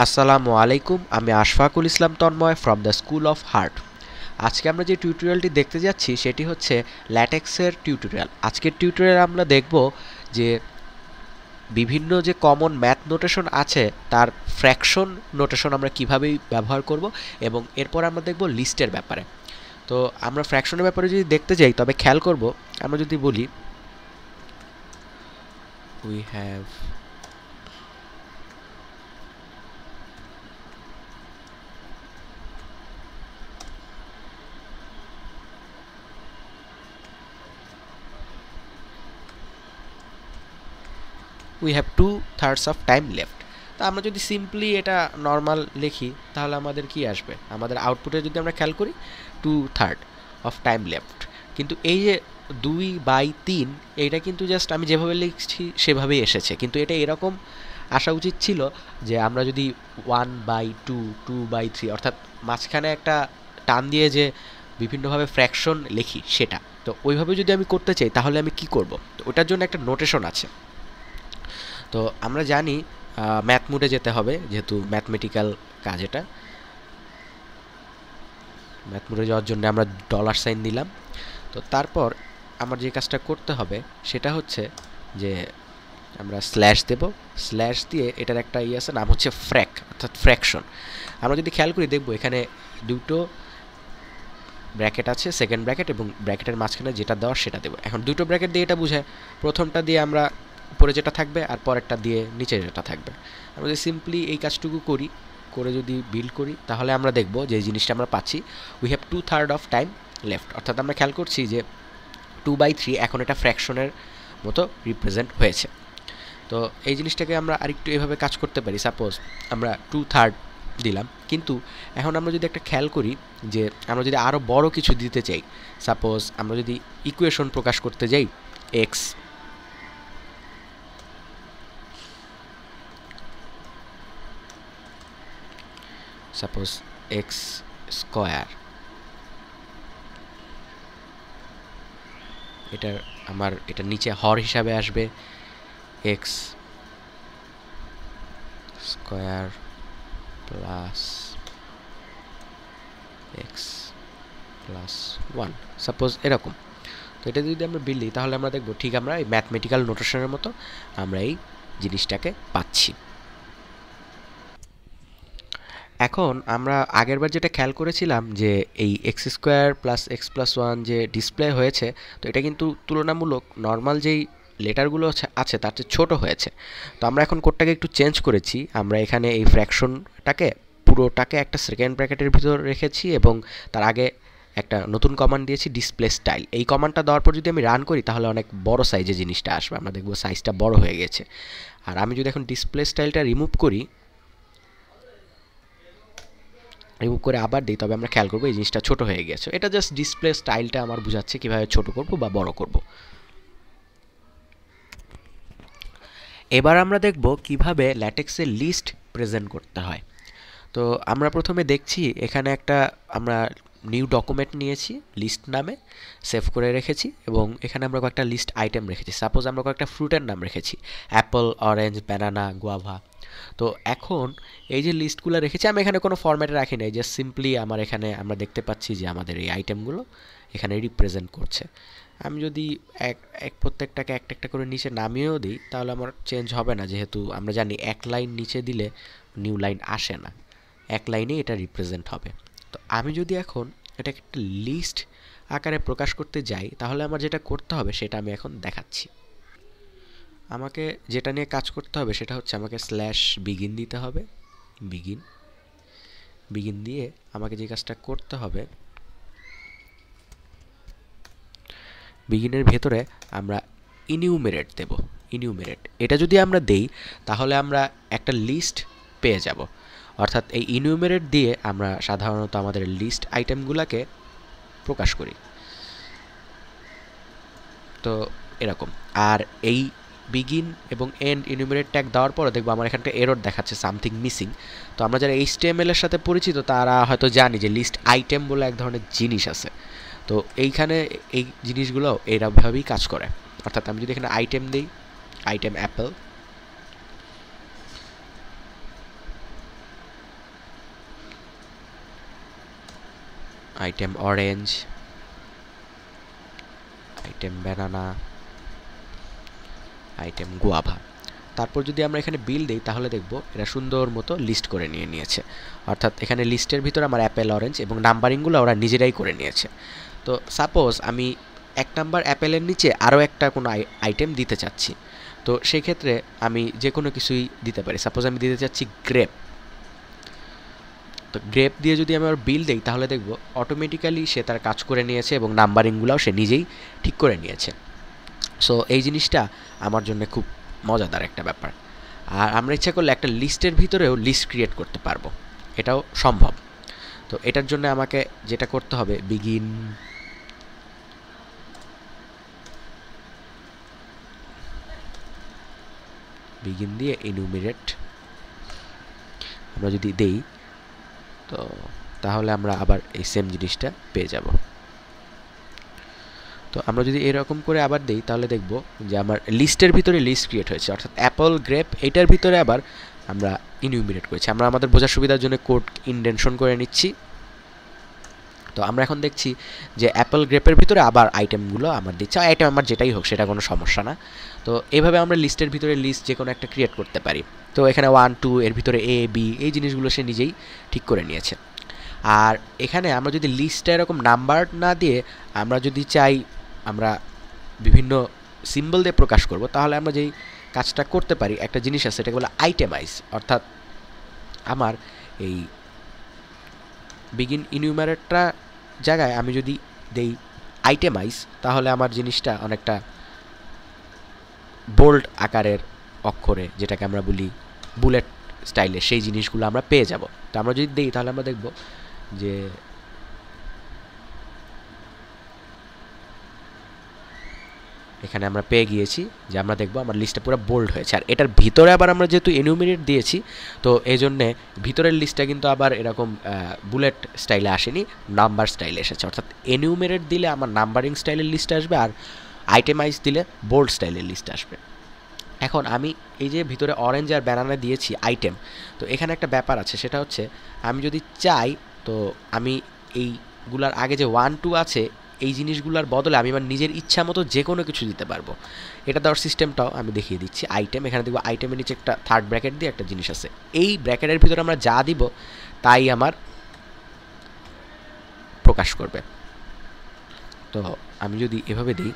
আসসালামু আলাইকুম, আমি Ashfakul Islam Tanmoy from the school of heart. আজকে আমরা যে টিউটোরিয়ালটি দেখতে যাচ্ছি সেটি হচ্ছে ল্যাটেক্সের টিউটোরিয়াল। আজকের টিউটোরিয়াল আমরা দেখব যে বিভিন্ন যে কমন ম্যাথ নোটেশন আছে তার ফ্র্যাকশন নোটেশন আমরা কিভাবে ব্যবহার করব, এবং এরপর আমরা দেখব লিস্টের ব্যাপারে। তো আমরা ফ্র্যাকশনের ব্যাপারে যদি দেখতে যাই তবে খেয়াল করব, আমরা যদি বলি we have we have 2/3 of time left. তা আমরা যদি সিম্পলি এটা নর্মাল লিখি তাহলে আমাদের কি আসবে? আমাদের আউটপুটে যদি আমরা খেয়াল করি 2/3 অফ টাইম লেফট। কিন্তু এই যে 2/3 এইটা কিন্তু জাস্ট আমি যেভাবে লিখছি সেভাবেই এসেছে, কিন্তু এটা এরকম আসা উচিত ছিল যে আমরা যদি 1/2, 2/3 অর্থাৎ মাঝখানে একটা টান দিয়ে যে বিভিন্নভাবে ফ্র্যাকশন লিখি সেটা। তো ওইভাবে যদি আমি করতে চাই তাহলে আমি কি করব? তো ওটার জন্য একটা নোটেশন আছে। তো আমরা জানি ম্যাথ মুডে যেতে হবে, যেহেতু ম্যাথমেটিক্যাল কাজ। এটা ম্যাথ মুডে যাওয়ার জন্য আমরা ডলার সাইন দিলাম। তো তারপর আমার যে কাজটা করতে হবে সেটা হচ্ছে যে আমরা স্ল্যাশ দেব। স্ল্যাশ দিয়ে এটার একটা আছে, নাম হচ্ছে ফ্র্যাক অর্থাৎ ফ্র্যাকশন। আমরা যদি খেয়াল করি দেখব এখানে দুটো ব্র্যাকেট আছে, সেকেন্ড ব্র্যাকেট এবং ব্র্যাকেটের মাঝখানে যেটা দেওয়া সেটা দেবো। এখন দুটো ব্র্যাকেট দিয়ে এটা বোঝায় প্রথমটা দিয়ে আমরা উপরে যেটা থাকবে আর পরেরটা দিয়ে নিচে যেটা থাকবে। আমরা যদি সিম্পলি এই কাজটুকু করি, করে যদি বিল্ড করি তাহলে আমরা দেখব যে এই জিনিসটা আমরা পাচ্ছি we have 2/3 of time left. অর্থাৎ আমরা খেয়াল করছি যে 2/3 এখন এটা ফ্র্যাকশনের মতো রিপ্রেজেন্ট হয়েছে। তো এই জিনিসটাকে আমরা আরেকটু এভাবে কাজ করতে পারি। সাপোজ আমরা 2/3 দিলাম, কিন্তু এখন আমরা যদি একটা খেয়াল করি যে আমরা যদি আরও বড় কিছু দিতে চাই, সাপোজ আমরা যদি ইকুয়েশন প্রকাশ করতে যাই এক্স সাপোজ এক্স স্কোয়ার, এটার আমার এটা নিচে হর হিসাবে আসবে x square plus x plus 1, suppose এরকম। তো এটা যদি আমরা বিল দিই তাহলে আমরা দেখব ঠিক আমরা এই ম্যাথমেটিক্যাল নোটেশনের মতো আমরা এই জিনিসটাকে পাচ্ছি। এখন আমরা আগেরবার যেটা খেয়াল করেছিলাম যে এই x square plus x plus 1 যে ডিসপ্লে হয়েছে, তো এটা কিন্তু তুলনামূলক নর্মাল যেই লেটারগুলো আছে তার চেয়ে ছোটো হয়েছে। তো আমরা এখন কোডটাকে একটু চেঞ্জ করেছি। আমরা এখানে এই ফ্র্যাকশনটাকে পুরোটাকে একটা সেকেন্ড ব্র্যাকেটের ভিতর রেখেছি এবং তার আগে একটা নতুন কমান্ড দিয়েছি ডিসপ্লে স্টাইল। এই কমান্ডটা দেওয়ার পর যদি আমি রান করি তাহলে অনেক বড় সাইজে জিনিসটা আসবে, আমরা দেখব সাইজটা বড় হয়ে গেছে। আর আমি যদি এখন ডিসপ্লে স্টাইলটা রিমুভ করে আবার দিই তবে আমরা খেয়াল করবো এই জিনিসটা ছোট হয়ে গেছে। এটা জাস্ট ডিসপ্লে স্টাইলটা আমার বোঝাচ্ছে কীভাবে ছোট করব বা বড় করব। এবার আমরা দেখব কিভাবে ল্যাটেক্সের লিস্ট প্রেজেন্ট করতে হয়। তো আমরা প্রথমে দেখছি এখানে একটা আমরা নিউ ডকুমেন্ট নিয়েছি, লিস্ট নামে সেভ করে রেখেছি, এবং এখানে আমরা কয়েকটা লিস্ট আইটেম রেখেছি। সাপোজ আমরা কয়েকটা ফ্রুটের নাম রেখেছি, অ্যাপল, অরেঞ্জ, ব্যানানা, গুয়াভা। তো এখন এই যে লিস্টগুলো রেখেছি আমি এখানে কোনো ফরম্যাটে রাখি নাই, জাস্ট সিম্পলি আমার এখানে আমরা দেখতে পাচ্ছি যে আমাদের এই আইটেমগুলো এখানে রিপ্রেজেন্ট করছে। আমি যদি এক এক প্রত্যেকটাকে একটা একটা করে নিচে নামিয়েও দিই তাহলে আমার চেঞ্জ হবে না, যেহেতু আমরা জানি এক লাইন নিচে দিলে নিউ লাইন আসে না, এক লাইনে এটা রিপ্রেজেন্ট হবে। তো আমি যদি এখন এটাকে একটা লিস্ট আকারে প্রকাশ করতে যাই তাহলে আমার যেটা করতে হবে সেটা আমি এখন দেখাচ্ছি। আমাকে যেটা নিয়ে কাজ করতে হবে সেটা হচ্ছে আমাকে স্ল্যাশ বিগিন দিতে হবে। বিগিন বিগিন দিয়ে আমাকে যে কাজটা করতে হবে, বিগিনের ভেতরে আমরা ইনিউমেরেট দেব। ইনিউমেরেট এটা যদি আমরা দেই তাহলে আমরা একটা লিস্ট পেয়ে যাব। অর্থাৎ এই ইনিউমেরেট দিয়ে আমরা সাধারণত আমাদের লিস্ট আইটেমগুলোকে প্রকাশ করি। তো এরকম। আর এই বিগিন এবং এন্ড ইনিউমেরেট ট্যাগ দেওয়ার পরে দেখবো আমার এখানটা এরর দেখাচ্ছে সামথিং মিসিং। তো আমরা যারা HTML এর সাথে পরিচিত তারা হয়তো জানি যে লিস্ট আইটেম বলে এক ধরনের জিনিস আছে। তো এইখানে এই জিনিসগুলো এইভাবেই কাজ করে। অর্থাৎ আমি যদি এখানে আইটেম দিই, item Apple, item orange, item banana, item guava. তারপর যদি আমরা এখানে বিল দেই তাহলে দেখব এরা সুন্দর মতো লিস্ট করে নিয়েছে। অর্থাৎ এখানে লিস্টের ভিতরে আমার অ্যাপেল, অরেঞ্জ এবং নাম্বারিংগুলো ওরা নিজেরাই করে নিয়েছে। তো সাপোজ আমি 1 নাম্বার অ্যাপেলের নিচে আরও একটা কোনো আইটেম দিতে চাচ্ছি, তো সেই ক্ষেত্রে আমি যে কোনো কিছুই দিতে পারি। সাপোজ আমি দিতে চাচ্ছি গ্রেপ, তো গ্রেপ দিয়ে যদি আমি আবার বিল দেই তাহলে দেখব অটোমেটিক্যালি সে তার কাজ করে নিয়েছে এবং নাম্বারিংগুলোও সে নিজেই ঠিক করে নিয়েছে। সো এই জিনিসটা আমার জন্য খুব মজাদার একটা ব্যাপার। আর আমরা ইচ্ছা করলে একটা লিস্টের ভিতরেও লিস্ট ক্রিয়েট করতে পারবো, এটাও সম্ভব। তো এটার জন্য আমাকে যেটা করতে হবে, বিগিন দিয়ে এনুমিরেট আমরা যদি দেই তো তাহলে আমরা আবার এই সেম জিনিসটা পেয়ে যাব। তো আমরা যদি এরকম করে আবার দেই তাহলে দেখব যে আমার লিস্টের ভিতরে লিস্ট ক্রিয়েট হয়েছে, অর্থাৎ অ্যাপল, গ্রেপ এইটার ভিতরে আবার আমরা ইনুমিরেট করেছি। আমরা আমাদের বোঝার সুবিধার জন্য কোড ইনডেনশন করে নিচ্ছি। তো আমরা এখন দেখছি যে অ্যাপল, গ্রেপের ভিতরে আবার আইটেমগুলো আমার দিচ্ছে। আইটেম আমার যেটাই হোক সেটা কোনো সমস্যা না। তো এইভাবে আমরা লিস্টের ভিতরে লিস্ট যে কোনো একটা ক্রিয়েট করতে পারি। তো এখানে 1, 2 এর ভিতরে এ, বি এই জিনিসগুলো সে নিজেই ঠিক করে নিয়েছে। আর এখানে আমরা যদি লিস্টটা এরকম নাম্বার না দিয়ে আমরা যদি চাই আমরা বিভিন্ন সিম্বল দিয়ে প্রকাশ করব, তাহলে আমরা যেই কাজটা করতে পারি, একটা জিনিস আছে এটাকে বলে আইটেমাইজ। অর্থাৎ আমার এই বিগিন ইনুমারেটটা জায়গায় আমি যদি দেই আইটেমাইজ, তাহলে আমার জিনিসটা অনেকটা বোল্ড আকারের অক্ষরে, যেটাকে আমরা বলি বুলেট স্টাইলে, সেই জিনিসগুলো আমরা পেয়ে যাব। তো আমরা যদি দেই তাহলে আমরা দেখব যে এখানে আমরা পেয়ে গিয়েছি যে আমরা দেখব আমার লিস্টটা পুরো বোল্ড হয়েছে। আর এটার ভিতরে আবার আমরা যেহেতু এনুমিনেট দিয়েছি, তো এই জন্যে ভিতরের লিস্টটা কিন্তু আবার এরকম বুলেট স্টাইলে আসেনি, নাম্বার স্টাইলে এসেছে। অর্থাৎ এনুমিনেট দিলে আমার নাম্বারিং স্টাইলের লিস্ট আসবে, আর আইটেমাইজ দিলে বোল্ড স্টাইলের লিস্ট আসবে। এখন আমি এই যে ভিতরে অরেঞ্জ আর ব্যানানা দিয়েছি আইটেম, তো এখানে একটা ব্যাপার আছে, সেটা হচ্ছে আমি যদি চাই তো আমি এইগুলার আগে যে 1, 2 আছে এই জিনিসগুলোর বদলে আমি আমার নিজের ইচ্ছা মতো যে কোনো কিছু দিতে পারবো। এটা দেওয়ার সিস্টেমটাও আমি দেখিয়ে দিচ্ছি। আইটেম, এখানে দেখবো আইটেমের নিচে একটা থার্ড ব্র্যাকেট দিয়ে একটা জিনিস আছে। এই ব্র্যাকেটের ভিতরে আমরা যা দিব তাই আমার প্রকাশ করবে। তো আমি যদি এভাবে দিই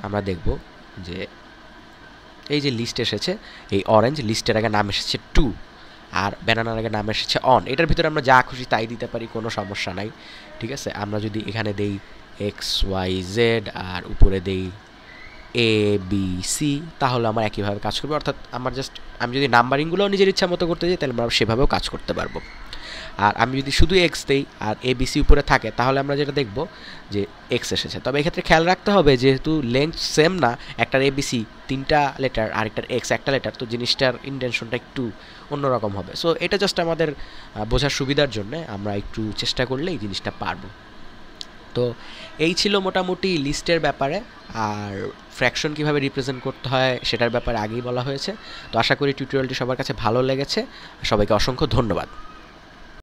আমরা দেখব যে এই যে লিস্ট এসেছে, এই অরেঞ্জ লিস্টের আগে নাম এসেছে 2 আর ব্যানানার আগে নাম এসেছে অন। এটার ভিতরে আমরা যা খুশি তাই দিতে পারি, কোনো সমস্যা নাই, ঠিক আছে। আমরা যদি এখানে দেই XYZ আর উপরে দেই ABC, তাহলে আমার একইভাবে কাজ করবে। অর্থাৎ আমার জাস্ট আমি যদি নাম্বারিংগুলোও নিজের ইচ্ছা মতো করতে যাই তাহলে আমরা সেভাবেও কাজ করতে পারবো। আর আমি যদি শুধু এক্স দেই আর ABC উপরে থাকে তাহলে আমরা যেটা দেখব যে এক্স এসেছে। তবে এক্ষেত্রে খেয়াল রাখতে হবে যেহেতু লেন্থ সেম না, একটার ABC 3টা লেটার আর একটার এক্স 1টা লেটার, তো জিনিসটার ইন্টেনশনটা একটু অন্যরকম হবে। সো এটা জাস্ট আমাদের বোঝার সুবিধার জন্য আমরা একটু চেষ্টা করলে এই জিনিসটা পারবো। তো এই ছিল মোটামুটি লিস্টের ব্যাপারে। আর ফ্র্যাকশন কীভাবে রিপ্রেজেন্ট করতে হয় সেটার ব্যাপারে আগেই বলা হয়েছে। তো আশা করি টিউটোরিয়ালটি সবার কাছে ভালো লেগেছে। সবাইকে অসংখ্য ধন্যবাদ।